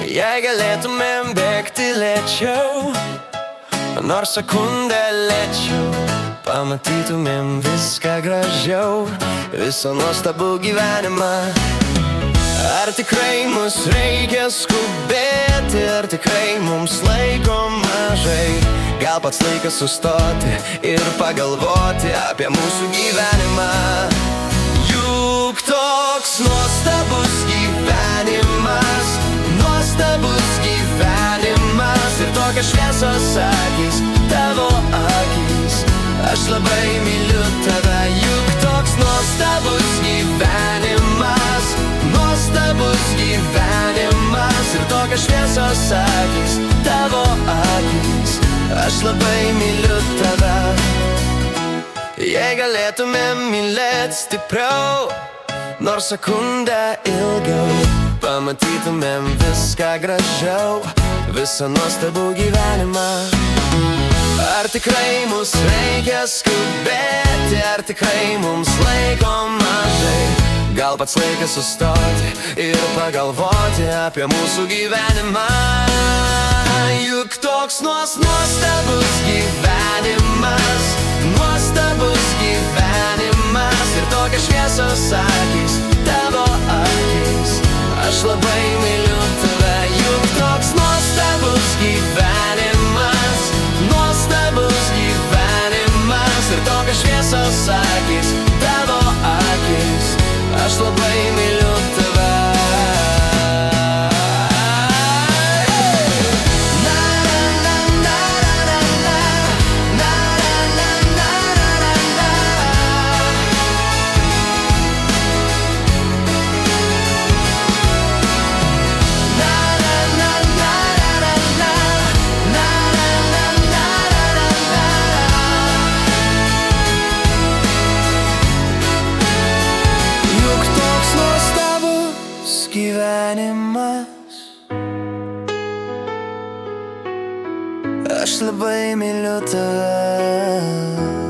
Jei galėtumėm bėgti lėčiau, nors sekundę lėčiau, pamatytumėm viską gražiau, visą nuostabų gyvenimą. Ar tikrai mus reikia skubėti, ar tikrai mums laiko mažai? Gal pats laikas sustoti ir pagalvoti apie mūsų gyvenimą. Juk toks nuostabus gyvenimas, nuostabus gyvenimas, ir tokios šviesos akys, tavo akys. Aš labai myliu tave. Juk toks nuostabus gyvenimas, nuostabus gyvenimas, ir tokios šviesos akys, tavo akys. Aš labai myliu tave. Jei galėtumėm mylėt stipriau, nors sekundę ilgiau, pamatytumėm viską gražiau, visą nuostabų gyvenimą. Ar tikrai mus reikia skubėti, ar tikrai mums laiko mažai? Gal pats laikas sustoti ir pagalvoti apie mūsų gyvenimą. Juk toks nuostabus gyvenimas, nuostabus gyvenimas, ir tokios šviesos akys, tavo akys. Aš labai myliu tave. Juk toks nuostabus gyvenimas, nuostabus gyvenimas, ir tokios šviesos akys, tavo akys. Aš labai myliu tave. Gyvenimas, aš labai myliu tave.